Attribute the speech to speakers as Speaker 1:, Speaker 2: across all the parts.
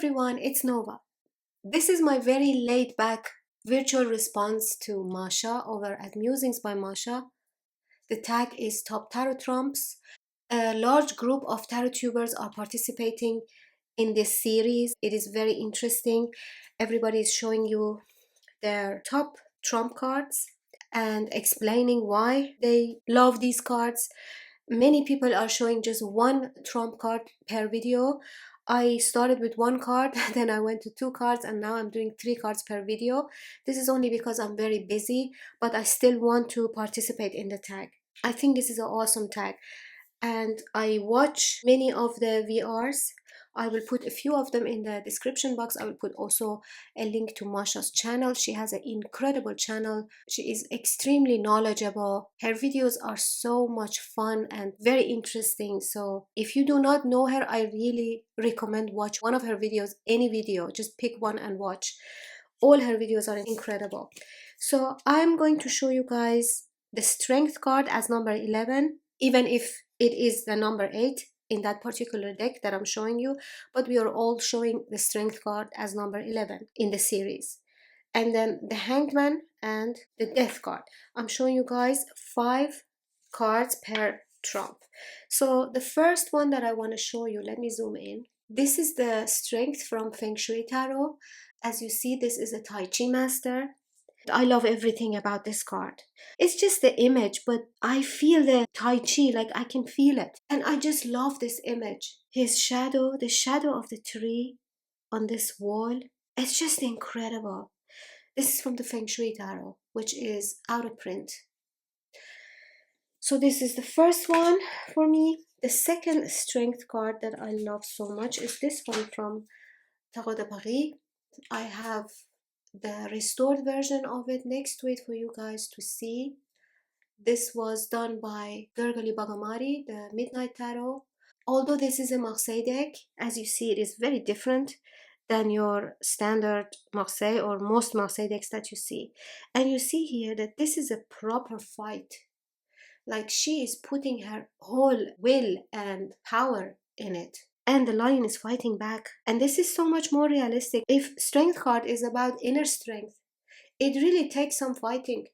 Speaker 1: everyone, it's Nova. This is my very laid back virtual response to Mascha over at Musings by Mascha. The tag is Top Tarot Trumps. A large group of tarot tubers are participating in this series. It is very interesting. Everybody is showing you their top trump cards and explaining why they love these cards. Many people are showing just one trump card per video. I started with one card, then I went to two cards, and now I'm doing 3 cards per video. This is only because I'm very busy, but I still want to participate in the tag. I think this is an awesome tag, and I watch many of the VRs. I will put a few of them in the description box. I will put also a link to Mascha's channel. She has an incredible channel. She is extremely knowledgeable. Her videos are so much fun and very interesting. So if you do not know her, I really recommend watch one of her videos, any video. Just pick one and watch. All her videos are incredible. So I'm going to show you guys the strength card as number 11, even if it is the number 8 in that particular deck that I'm showing you, but we are all showing the strength card as number 11 in the series. And then the hangman and the death card. I'm showing you guys 5 cards per trump. So the first one that I want to show you, let me zoom in. This is the strength from Feng Shui Tarot. As you see, this is a Tai Chi master. I love everything about this card. It's just the image, but I feel the Tai Chi, like I can feel it. And I just love this image. His shadow, the shadow of the tree on this wall. It's just incredible. This is from the Feng Shui Tarot, which is out of print. So this is the first one for me. The second strength card that I love so much is this one from Tarot de Paris. I have the restored version of it next to it for you guys to see. This was done by Gergely Bagamari, the Midnight Tarot. Although this is a Marseille deck, as you see, it is very different than your standard Marseille or most Marseille decks that you see. And you see here that this is a proper fight. Like she is putting her whole will and power in it. And the lion is fighting back. And this is so much more realistic. If strength card is about inner strength, it really takes some fighting.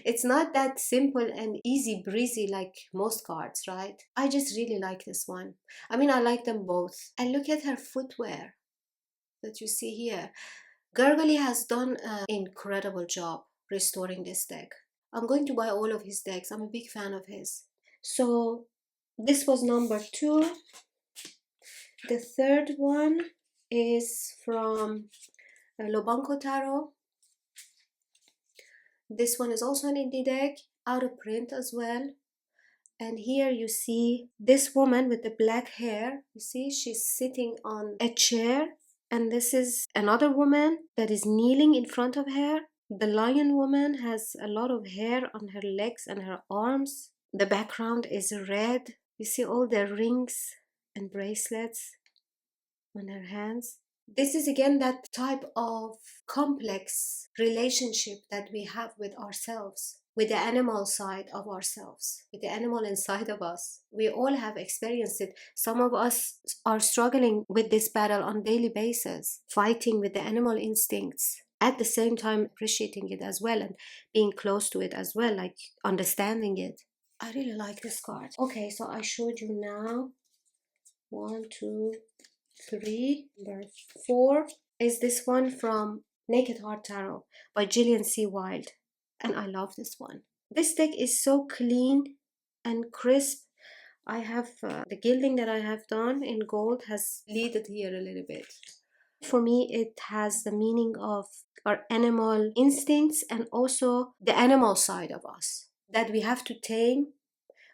Speaker 1: It's not that simple and easy breezy like most cards, right? I just really like this one. I mean, I like them both. And look at her footwear that you see here. Gergely has done an incredible job restoring this deck. I'm going to buy all of his decks. I'm a big fan of his. So this was number 2. The third one is from Lobanco Tarot. This one is also an indie deck, out of print as well. And here you see this woman with the black hair. You see, she's sitting on a chair. And this is another woman that is kneeling in front of her. The lion woman has a lot of hair on her legs and her arms. The background is red. You see all the rings and bracelets on her hands. This is again that type of complex relationship that we have with ourselves, with the animal side of ourselves, with the animal inside of us. We all have experienced it. Some of us are struggling with this battle on a daily basis, fighting with the animal instincts, at the same time appreciating it as well and being close to it as well, like understanding it. I really like this card. Okay, so I showed you now 1, 2, 3. Number 4 is this one from Naked Heart Tarot by Gillian C. Wilde, and I love this one. This deck is so clean and crisp. I have the gilding that I have done in gold has bleeded here a little bit. For me, it has the meaning of our animal instincts and also the animal side of us that we have to tame,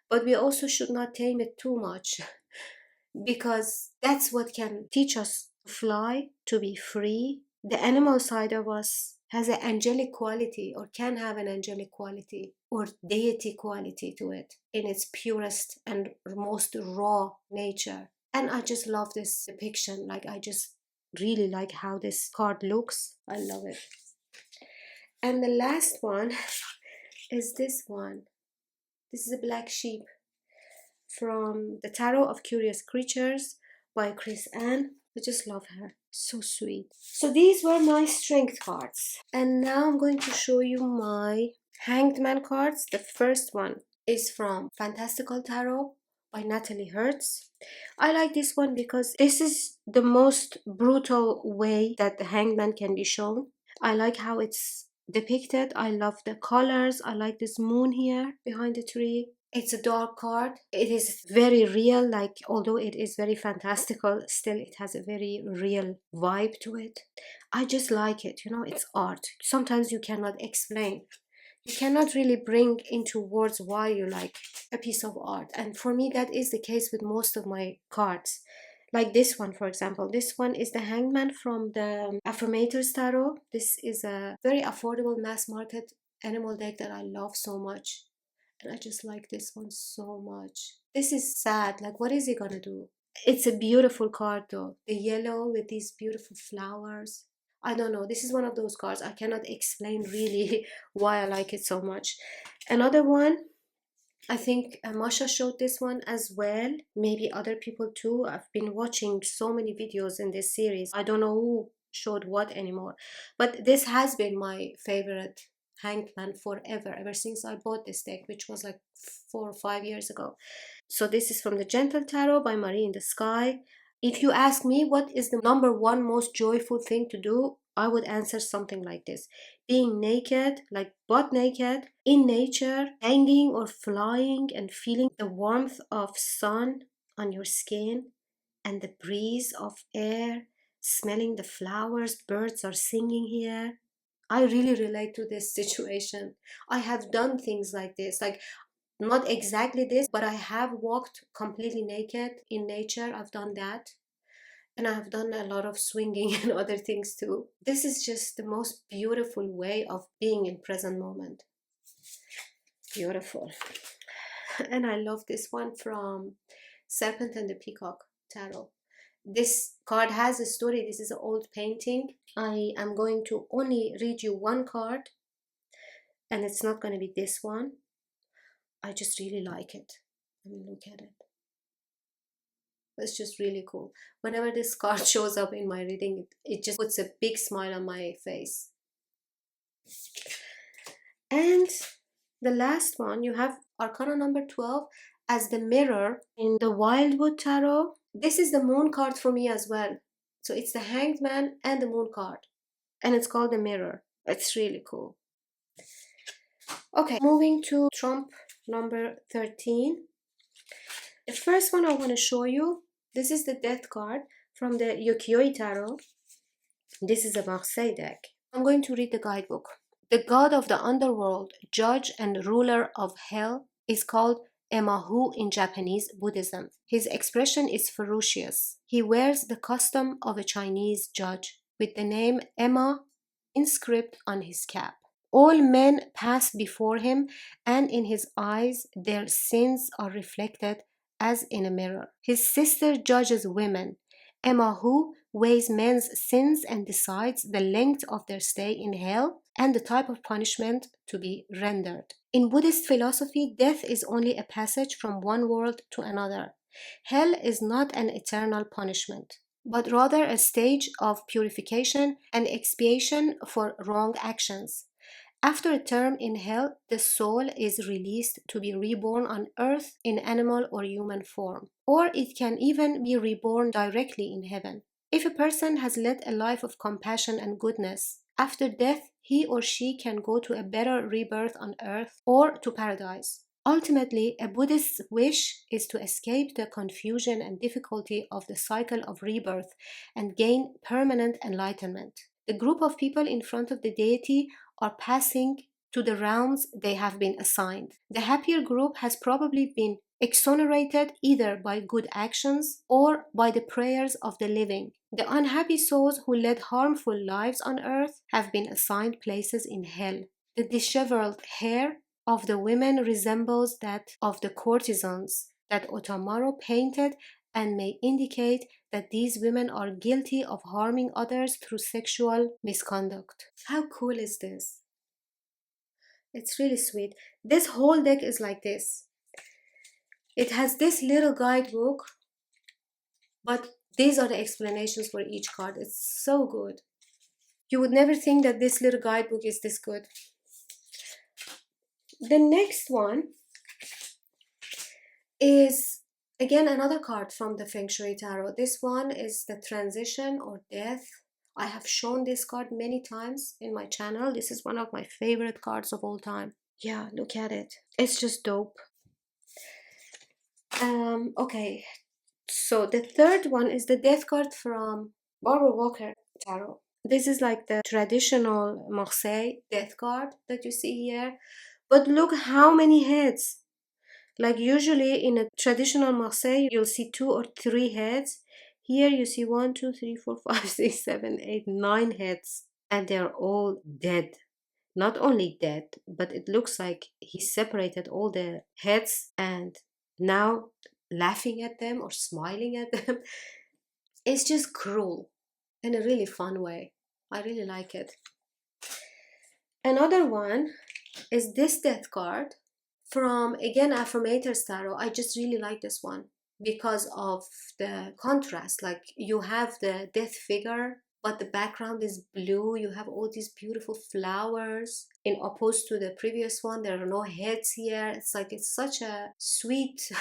Speaker 1: but we also should not tame it too much. Because that's what can teach us to fly, to be free. The animal side of us has an angelic quality, or can have an angelic quality or deity quality to it in its purest and most raw nature. And I just love this depiction. Like, I just really like how this card looks. I love it. And the last one is this one. This is a black sheep from the Tarot of Curious Creatures by Chris Ann. I just love her. So sweet. So these were my strength cards. And now I'm going to show you my Hanged Man cards. The first one is from Fantastical Tarot by Natalie Hertz. I like this one because this is the most brutal way that the Hanged Man can be shown. I like how it's depicted. I love the colors. I like this moon here behind the tree. It's a dark card. It is very real, like although it is very fantastical, still it has a very real vibe to it. I just like it, you know, it's art. Sometimes you cannot explain. You cannot really bring into words why you like a piece of art. And for me, that is the case with most of my cards. Like this one, for example. This one is the Hangman from the Affirmators Tarot. This is a very affordable mass market animal deck that I love so much. And I just like this one so much. This is sad. Like, what is he gonna do? It's a beautiful card though. The yellow with these beautiful flowers. I don't know. This is one of those cards. I cannot explain really why I like it so much. Another one, I think Mascha showed this one as well. Maybe other people too. I've been watching so many videos in this series. I don't know who showed what anymore. But this has been my favorite Hangman forever, ever since I bought this deck, which was like 4 or 5 years ago. So this is from the Gentle Tarot by Marie in the Sky. If you ask me what is the number one most joyful thing to do, I would answer something like this. Being naked, like butt naked, in nature, hanging or flying and feeling the warmth of sun on your skin and the breeze of air, smelling the flowers, birds are singing here. I really relate to this situation. I have done things like this. Like not exactly this, but I have walked completely naked in nature. I've done that. And I've done a lot of swinging and other things too. This is just the most beautiful way of being in present moment. Beautiful. And I love this one from Serpent and the Peacock Tarot. This card has a story. This is an old painting. I am going to only read you one card, and it's not going to be this one. I just really like it. Let me look at it. It's just really cool. Whenever this card shows up in my reading, it just puts a big smile on my face. And the last one, you have Arcana number 12 as the mirror in the Wildwood Tarot. This is the moon card for me as well. So it's the Hanged Man and the moon card. And it's called the mirror. It's really cool. Okay, moving to Trump number 13. The first one I want to show you, this is the Death card from the Yukiyoi Tarot. This is a Marseille deck. I'm going to read the guidebook. The god of the underworld, judge and ruler of hell, is called Emahu in Japanese Buddhism. His expression is ferocious. He wears the costume of a Chinese judge with the name Emma inscribed on his cap. All men pass before him, and in his eyes their sins are reflected as in a mirror. His sister judges women. Emahu weighs men's sins and decides the length of their stay in hell and the type of punishment to be rendered. In Buddhist philosophy, death is only a passage from one world to another. Hell is not an eternal punishment, but rather a stage of purification and expiation for wrong actions. After a term in hell, the soul is released to be reborn on earth in animal or human form, or it can even be reborn directly in heaven. If a person has led a life of compassion and goodness, after death he or she can go to a better rebirth on earth or to paradise. Ultimately, a Buddhist's wish is to escape the confusion and difficulty of the cycle of rebirth and gain permanent enlightenment. The group of people in front of the deity are passing to the realms they have been assigned. The happier group has probably been exonerated either by good actions or by the prayers of the living. The unhappy souls who led harmful lives on earth have been assigned places in hell. The disheveled hair of the women resembles that of the courtesans that Otamaro painted and may indicate that these women are guilty of harming others through sexual misconduct. How cool is this? It's really sweet. This whole deck is like this. It has this little guidebook, but These are the explanations for each card. It's so good. You would never think that this little guidebook is this good. The next one is again another card from the Feng Shui Tarot. This one is the transition or death. I have shown this card many times in my channel. This is one of my favorite cards of all time. Yeah, look at it. It's just dope. Okay, so the third one is the death card from Barbara Walker Tarot. This is like the traditional Marseille death card that you see here. But look how many heads. Like usually in a traditional Marseille, you'll see 2 or 3 heads. Here you see 1, 2, 3, 4, 5, 6, 7, 8, 9 heads. And they're all dead. Not only dead, but it looks like he separated all the heads and now laughing at them or smiling at them. It's just cruel in a really fun way. I really like it. Another one is this death card from, again, Affirmators Tarot. I just really like this one because of the contrast. Like you have the death figure, but the background is blue. You have all these beautiful flowers. In opposed to the previous one, there are no heads here. It's like it's such a sweet,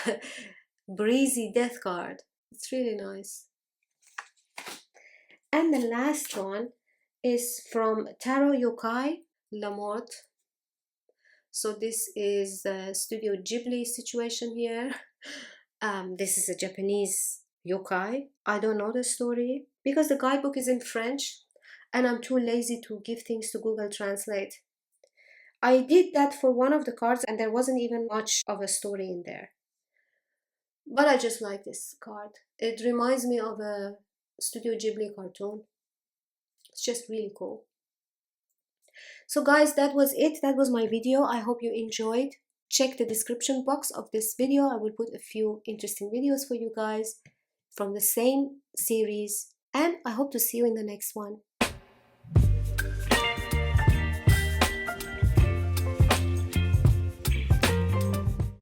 Speaker 1: breezy death card. It's really nice. And the last one is from Tarot Yokai, La Morte. So this is the Studio Ghibli situation here. This is a Japanese yokai. I don't know the story because the guidebook is in French and I'm too lazy to give things to Google Translate. I did that for one of the cards and there wasn't even much of a story in there. But I just like this card. It reminds me of a Studio Ghibli cartoon. It's just really cool. So guys, that was it. That was my video. I hope you enjoyed. Check the description box of this video. I will put a few interesting videos for you guys from the same series. And I hope to see you in the next one.